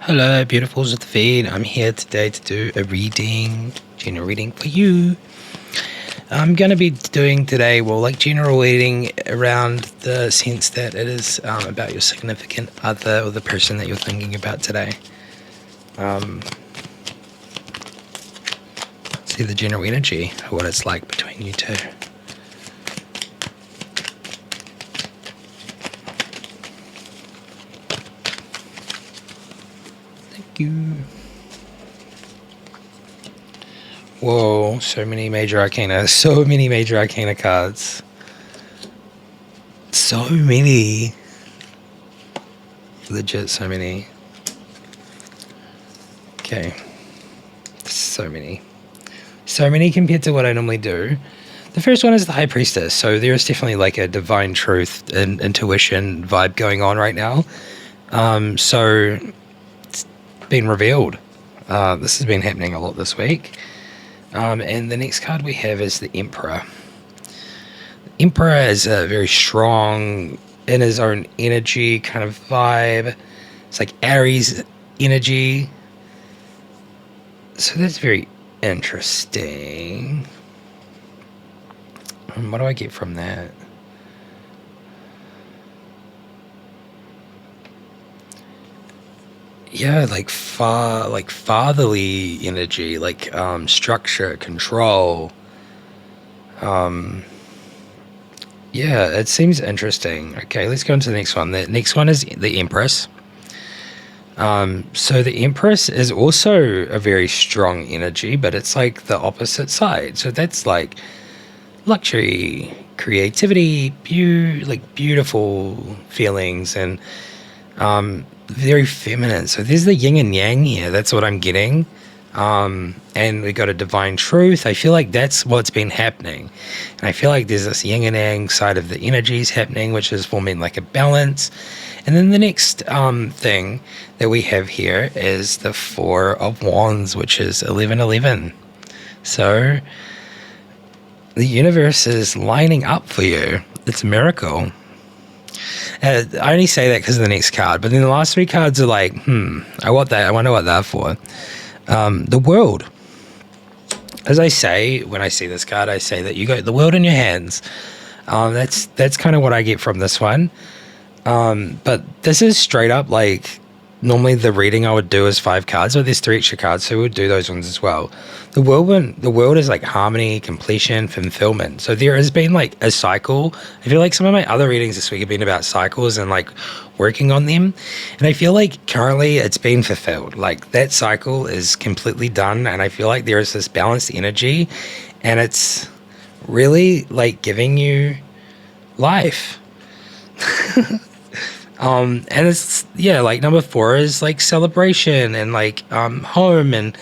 Hello, beautifuls of the feed. I'm here today to do a general reading for you. I'm going to be doing today, general reading around the sense that it is about your significant other or the person that you're thinking about today. See the general energy of what it's like between you two. You. Whoa, so many major arcana cards. So many. Legit, so many. Okay. So many compared to what I normally do. The first one is the High Priestess. So there's definitely like a divine truth and intuition vibe going on right now. So been revealed. This has been happening a lot this week. And the next card we have is the Emperor. The Emperor is a very strong, in his own energy kind of vibe. It's like Aries energy. So that's very interesting. What do I get from that? Yeah, like fatherly energy, like structure, control. Yeah, it seems interesting. Okay, let's go into the next one. The next one is the Empress. So the Empress is also a very strong energy, but it's like the opposite side. So that's like luxury, creativity, beautiful feelings, and very feminine. So there's the yin and yang here. That's what I'm getting. And we got a divine truth. I feel like that's what's been happening. And I feel like there's this yin and yang side of the energies happening, which is forming like a balance. And then the next thing that we have here is the Four of Wands, which is 1111. So the universe is lining up for you. It's a miracle. I only say that because of the next card, but then the last three cards are like, I want that. I wonder what that's for. The World. As I say, when I see this card, I say that you got the world in your hands. That's kind of what I get from this one. But this is straight up like, normally the reading I would do is 5 cards, but there's 3 extra cards, so we would do those ones as well. The world is like harmony, completion, fulfillment. So there has been like a cycle. I feel like some of my other readings this week have been about cycles and like working on them. And I feel like currently it's been fulfilled. Like that cycle is completely done. And I feel like there is this balanced energy and it's really like giving you life. And it's, yeah, like number 4 is like celebration and like home and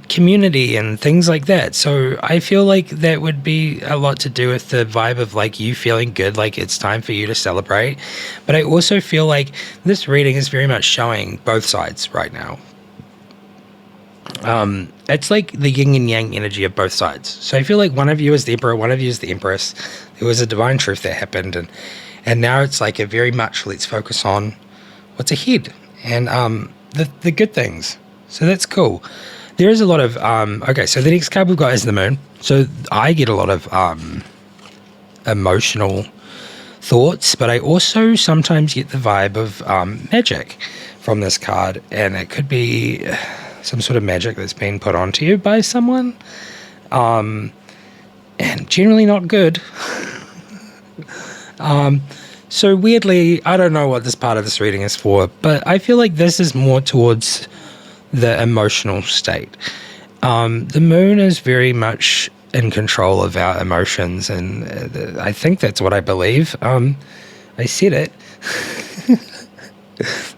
community and things like that. So I feel like that would be a lot to do with the vibe of like you feeling good, like it's time for you to celebrate. But I also feel like this reading is very much showing both sides right now. It's like the yin and yang energy of both sides. So I feel like one of you is the Emperor, one of you is the Empress. There was a divine truth that happened, and now it's like a very much let's focus on what's ahead and the good things. So that's cool. There is a lot of okay, so the next card we've got is the Moon. So I get a lot of emotional thoughts, but I also sometimes get the vibe of magic from this card, and it could be some sort of magic that's been put onto you by someone, and generally not good. So weirdly, I don't know what this part of this reading is for, but I feel like this is more towards the emotional state. The Moon is very much in control of our emotions, and I think that's what I believe. I said it.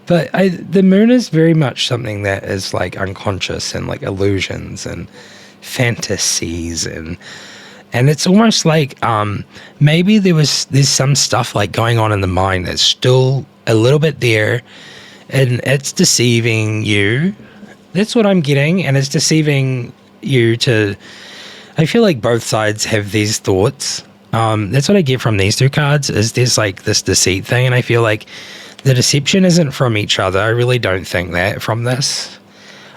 But the Moon is very much something that is like unconscious and like illusions and fantasies and it's almost like maybe there's some stuff like going on in the mind that's still a little bit there, and it's deceiving you. That's what I'm getting, and it's deceiving you to. I feel like both sides have these thoughts. That's what I get from these 2 cards. Is there's like this deceit thing, and I feel like The deception isn't from each other. I really don't think that from this.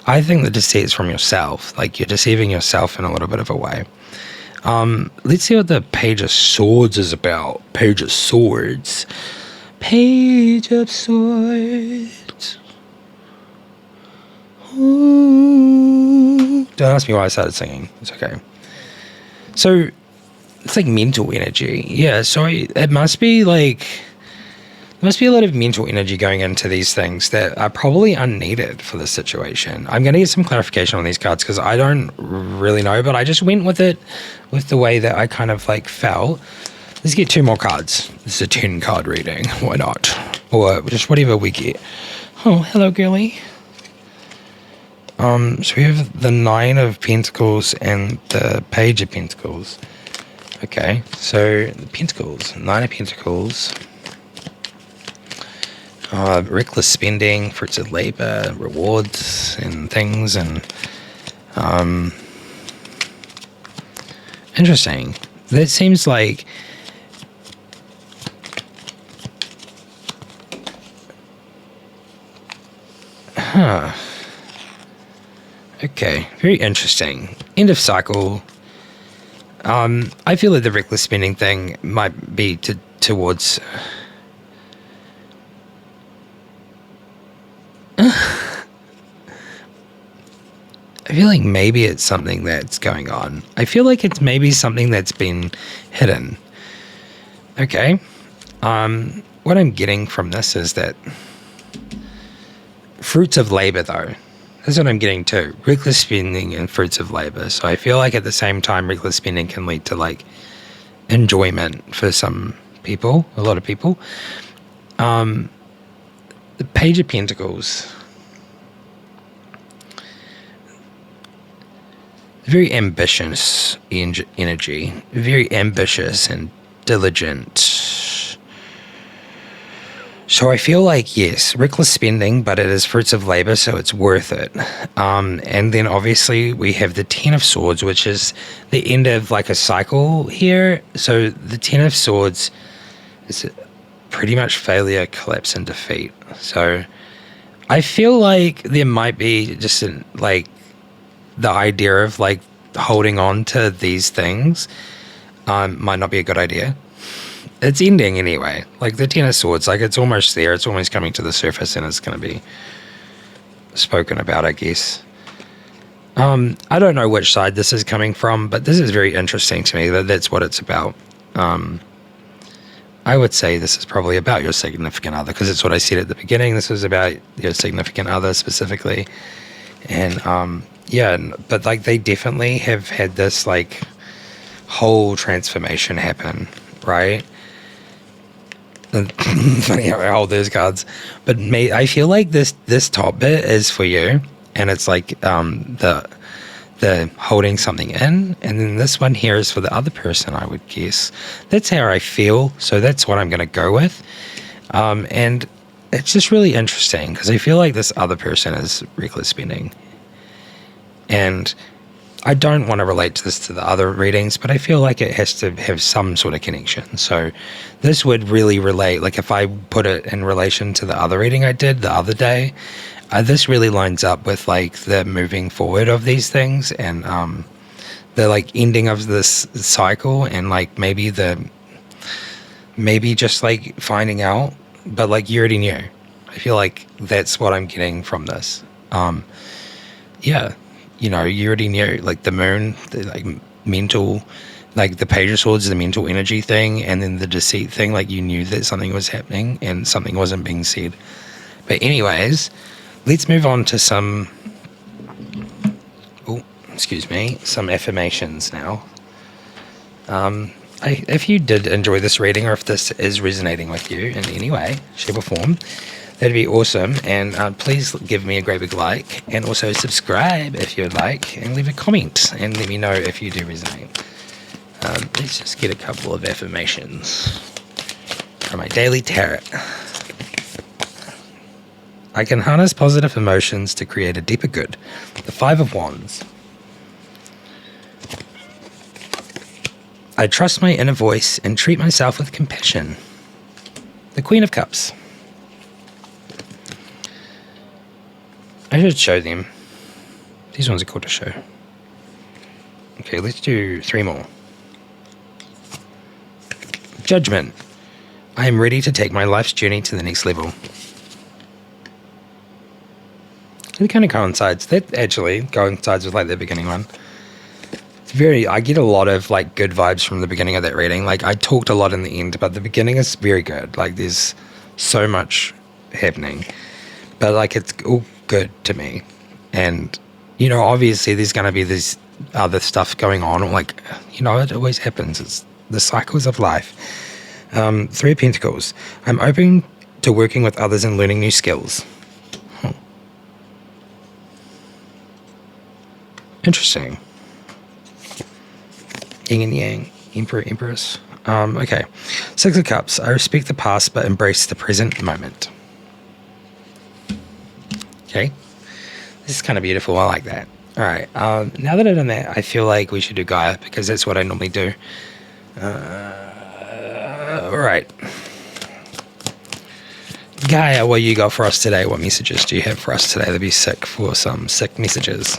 I think the deceit is from yourself. Like, you're deceiving yourself in a little bit of a way. Let's see what the Page of Swords is about. Page of Swords. Page of Swords. Ooh. Don't ask me why I started singing. It's okay. So, it's like mental energy. Yeah, so it must be like... There must be a lot of mental energy going into these things that are probably unneeded for this situation. I'm going to get some clarification on these cards because I don't really know, but I just went with it with the way that I kind of like felt. Let's get 2 more cards. This is a 10 card reading. Why not? Or just whatever we get. Oh, hello, girly. So we have the 9 of Pentacles and the Page of Pentacles. Okay, so the Pentacles, 9 of Pentacles. Reckless spending, fruits of labor, rewards and things, and interesting. That seems like okay, very interesting. End of cycle. I feel like the reckless spending thing might be towards I feel like maybe it's something that's going on. I feel like it's maybe something that's been hidden. Okay. What I'm getting from this is that fruits of labor, though. That's what I'm getting too. Reckless spending and fruits of labor. So I feel like at the same time, reckless spending can lead to like enjoyment for some people, a lot of people. The Page of Pentacles. Very ambitious energy, very ambitious and diligent. So I feel like, yes, reckless spending, but it is fruits of labor, so it's worth it. And then obviously we have the 10 of Swords, which is the end of like a cycle here. So the 10 of Swords is pretty much failure, collapse, and defeat. So I feel like there might be just like the idea of like holding on to these things might not be a good idea. It's ending anyway. Like the 10 of Swords, like it's almost there. It's almost coming to the surface and it's going to be spoken about, I guess. I don't know which side this is coming from, but this is very interesting to me. That's what it's about. I would say this is probably about your significant other because it's what I said at the beginning. This was about your significant other specifically. And yeah, but like they definitely have had this like whole transformation happen, right? Funny how I hold those cards, but I feel like this top bit is for you, and it's like the holding something in, and then this one here is for the other person, I would guess. That's how I feel, so that's what I'm going to go with. And it's just really interesting because I feel like this other person is reckless spending. And I don't want to relate to this to the other readings, but I feel like it has to have some sort of connection. So this would really relate. Like if I put it in relation to the other reading I did the other day, this really lines up with like the moving forward of these things and the like ending of this cycle and like maybe just like finding out, but like you already knew. I feel like that's what I'm getting from this. Yeah. You know, you already knew, like the moon, the like mental, like the Page of Swords is the mental energy thing, and then the deceit thing, like you knew that something was happening and something wasn't being said. But anyways, let's move on to some, some affirmations now. If you did enjoy this reading, or if this is resonating with you in any way, shape or form, that'd be awesome. And please give me a great big like, and also subscribe if you'd like, and leave a comment and let me know if you do resonate. Let's just get a couple of affirmations from my daily tarot. I can harness positive emotions to create a deeper good. The 5 of Wands. I trust my inner voice and treat myself with compassion. The Queen of Cups. I should show them. These ones are cool to show. Okay, let's do 3 more. Judgment. I am ready to take my life's journey to the next level. It kind of coincides. That actually coincides with like the beginning one. I get a lot of like good vibes from the beginning of that reading. Like I talked a lot in the end, but the beginning is very good. Like there's so much happening, but like it's all good to me. And obviously there's going to be this other stuff going on. Like it always happens. It's the cycles of life. 3 of Pentacles. I'm open to working with others and learning new skills. Interesting. Yin and Yang, Emperor, Empress. Okay. 6 of Cups. I respect the past but embrace the present moment. Okay. This is kind of beautiful. I like that. All right. Now that I've done that, I feel like we should do Gaia because that's what I normally do. All right. Gaia, what you got for us today? What messages do you have for us today? That'd be sick for some sick messages.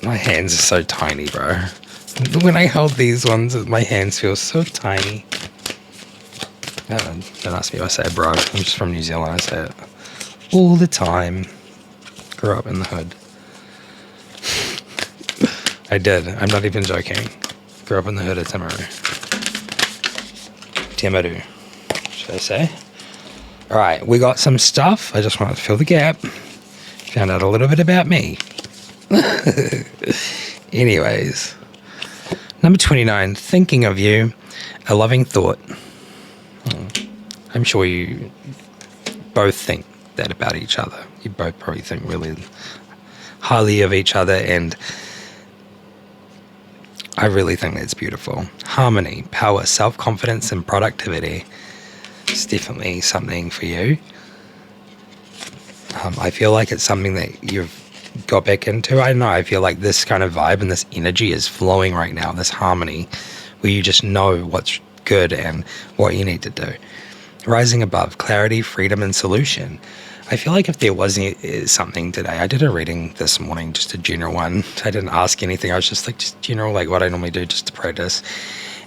My hands are so tiny, bro. When I hold these ones, my hands feel so tiny. Don't ask me if I say it, bro. I'm just from New Zealand. I say it all the time. Grew up in the hood. I did. I'm not even joking. Grew up in the hood of Timaru. Timaru, should I say? All right, we got some stuff. I just wanted to fill the gap. Found out a little bit about me. Anyways, number 29, thinking of you, a loving thought. I'm sure you both think that about each other. You both probably think really highly of each other, and I really think that's beautiful. Harmony, power, self-confidence, and productivity. It's definitely something for you. I feel like it's something that you've got back into. I don't know, I feel like this kind of vibe and this energy is flowing right now, this harmony, where you just know what's good and what you need to do. Rising above, clarity, freedom, and solution. I feel like if there was something today, I did a reading this morning, just a general one. I didn't ask anything. I was just like, just general, like what I normally do just to practice.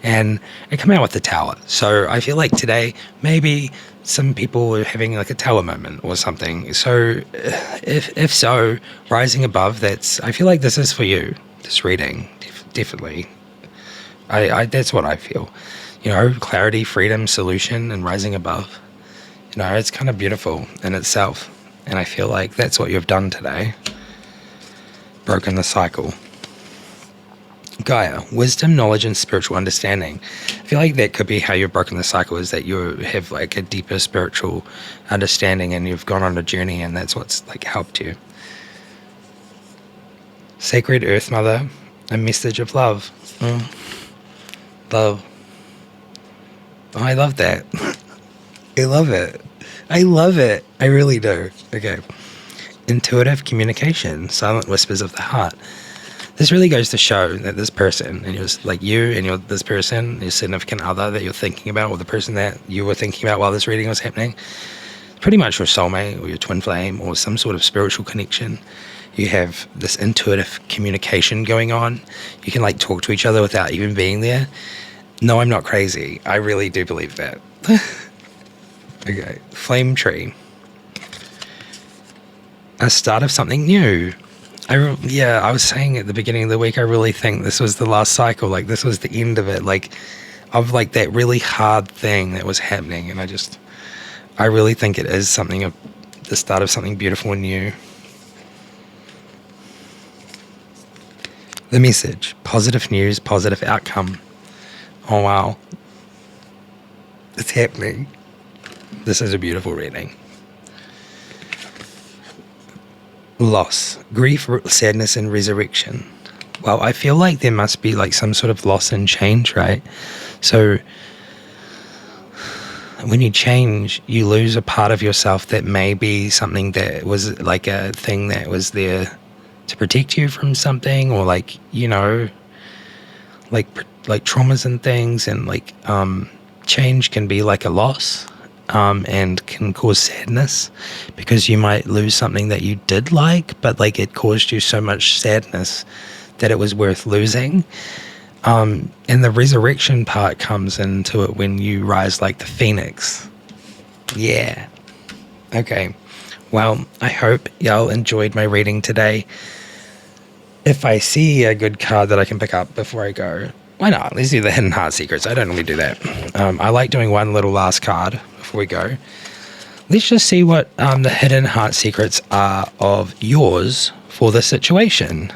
And I come out with the Tower. So I feel like today, maybe some people are having like a Tower moment or something. So if so, rising above, I feel like this is for you, this reading, definitely. That's what I feel. Clarity, freedom, solution, and rising above. It's kind of beautiful in itself. And I feel like that's what you've done today. Broken the cycle. Gaia, wisdom, knowledge, and spiritual understanding. I feel like that could be how you've broken the cycle, is that you have like a deeper spiritual understanding and you've gone on a journey, and that's what's like helped you. Sacred Earth Mother, a message of love. Love. Oh, I love that. I love it. I love it. I really do. Okay. Intuitive communication, silent whispers of the heart. This really goes to show that this person, and you're like you and this person, your significant other that you're thinking about, or the person that you were thinking about while this reading was happening, pretty much your soulmate or your twin flame or some sort of spiritual connection. You have this intuitive communication going on. You can like talk to each other without even being there. No, I'm not crazy. I really do believe that. Okay, flame tree. A start of something new. I was saying at the beginning of the week, I really think this was the last cycle. Like this was the end of it. Like of like that really hard thing that was happening. And I really think it is something of the start of something beautiful and new. The message, positive news, positive outcome. Oh, wow. It's happening. This is a beautiful reading. Loss, grief, sadness, and resurrection. Well, I feel like there must be like some sort of loss and change, right? So when you change, you lose a part of yourself that may be something that was like a thing that was there to protect you from something, or like, like traumas and things, and like change can be like a loss, and can cause sadness, because you might lose something that you did like, but like it caused you so much sadness that it was worth losing. And the resurrection part comes into it when you rise like the phoenix. Yeah. Okay. Well, I hope y'all enjoyed my reading today. If I see a good card that I can pick up before I go, why not? Let's do the Hidden Heart Secrets. I don't normally do that. I like doing one little last card before we go. Let's just see what the Hidden Heart Secrets are of yours for this situation.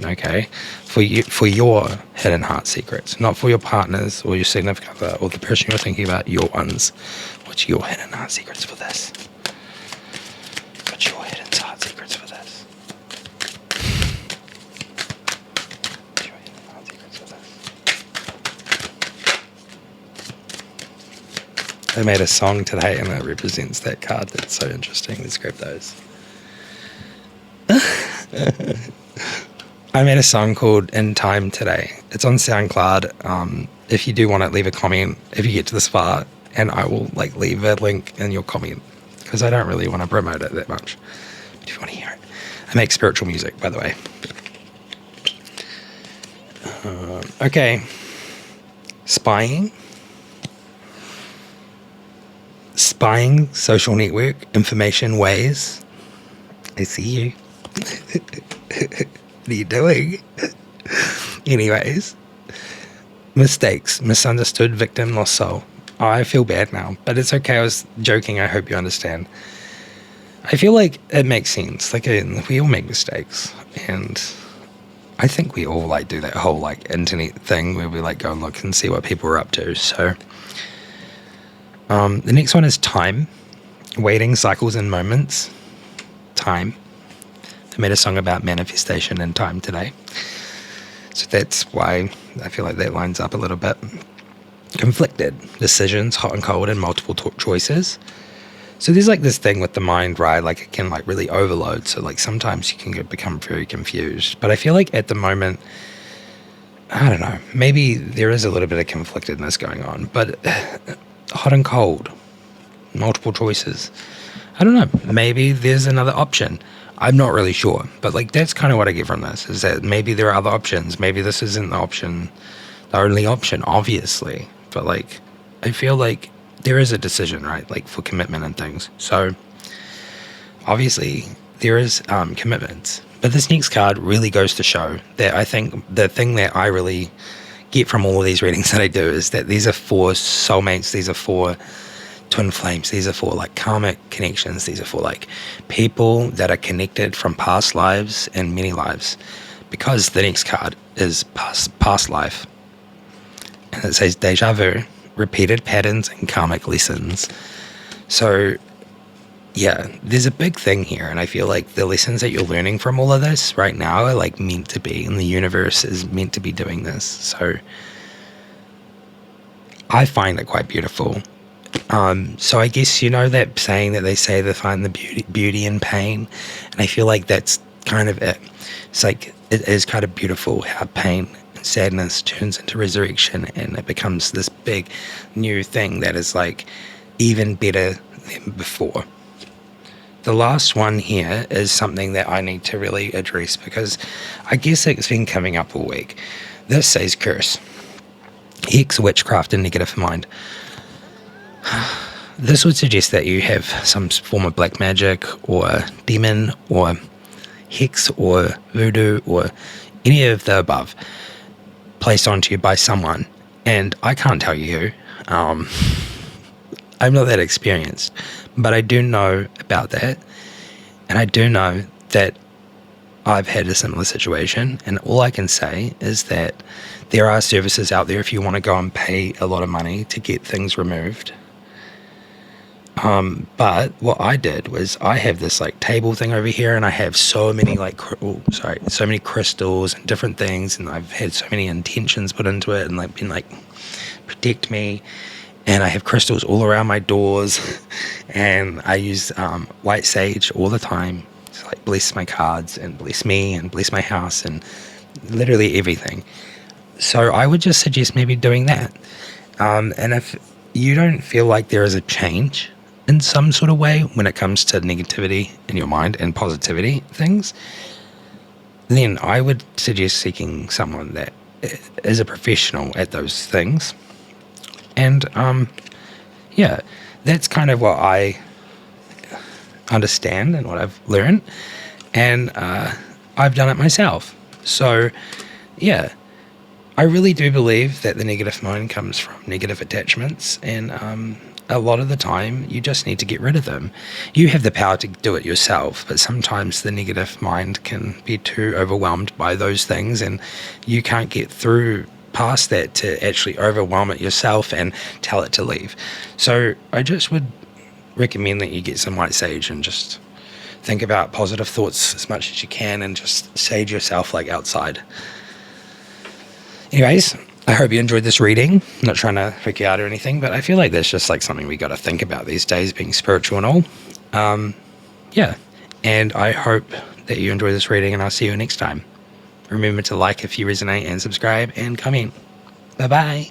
Okay? For you, for your Hidden Heart Secrets. Not for your partners or your significant other or the person you're thinking about, your ones. What's your Hidden Heart Secrets for this? What's your Hidden Heart Secrets for this? What's your Hidden Heart Secrets for this? I made a song today and it represents that card. That's so interesting. Let's grab those. I made a song called In Time today. It's on SoundCloud. If you do want to leave a comment, if you get to this far, and I will like leave a link in your comment, because I don't really want to promote it that much. But if you want to hear it, I make spiritual music, by the way. Okay. Spying, social network, information, ways. I see you. What are you doing? Anyways, mistakes, misunderstood, victim, lost soul. Oh, I feel bad now, but it's okay. I was joking. I hope you understand. I feel like it makes sense. Like we all make mistakes, and I think we all like do that whole like internet thing where we like go and look and see what people are up to. So, the next one is time, waiting, cycles, and moments. Time. I made a song about manifestation and time today. So that's why I feel like that lines up a little bit. Conflicted, decisions, hot and cold, and multiple choices. So there's like this thing with the mind, right? Like it can like really overload. So like sometimes you can become very confused. But I feel like at the moment, I don't know, maybe there is a little bit of conflictedness going on. But hot and cold, multiple choices. I don't know, maybe there's another option. I'm not really sure, but like that's kind of what I get from this, is that maybe there are other options. Maybe this isn't the only option, obviously. But like, I feel like there is a decision, right? Like for commitment and things. So obviously there is commitments. But this next card really goes to show that I think the thing that I really get from all of these readings that I do is that these are for soulmates. These are for twin flames. These are for like karmic connections. These are for like people that are connected from past lives and many lives, because the next card is past life, and it says deja vu, repeated patterns and karmic lessons. So yeah, there's a big thing here, and I feel like the lessons that you're learning from all of this right now are like meant to be, and the universe is meant to be doing this. So I find it quite beautiful. So I guess, that saying that they say they find the beauty in pain, and I feel like that's kind of it. It's like it is kind of beautiful how pain and sadness turns into resurrection, and it becomes this big new thing that is like even better than before. The last one here is something that I need to really address, because I guess it's been coming up all week. This says curse, hex, witchcraft, and negative mind. This would suggest that you have some form of black magic or demon or hex or voodoo or any of the above placed onto you by someone. And I can't tell you who. I'm not that experienced, but I do know about that. And I do know that I've had a similar situation. And all I can say is that there are services out there if you want to go and pay a lot of money to get things removed. But what I did was I have this like table thing over here, and I have so many so many crystals and different things, and I've had so many intentions put into it, and like been like protect me. And I have crystals all around my doors, and I use white sage all the time to like bless my cards and bless me and bless my house and literally everything. So I would just suggest maybe doing that. And if you don't feel like there is a change in some sort of way when it comes to negativity in your mind and positivity things, then I would suggest seeking someone that is a professional at those things. And yeah, that's kind of what I understand and what I've learned. And I've done it myself. So yeah, I really do believe that the negative mind comes from negative attachments, and a lot of the time you just need to get rid of them. You have the power to do it yourself, but sometimes the negative mind can be too overwhelmed by those things, and you can't get through past that to actually overwhelm it yourself and tell it to leave. So I just would recommend that you get some white sage and just think about positive thoughts as much as you can and just sage yourself like outside. Anyways, I hope you enjoyed this reading. I'm not trying to freak you out or anything, but I feel like that's just like something we got to think about these days, being spiritual and all. Yeah, and I hope that you enjoy this reading, and I'll see you next time. Remember to like if you resonate, and subscribe and comment. Bye-bye.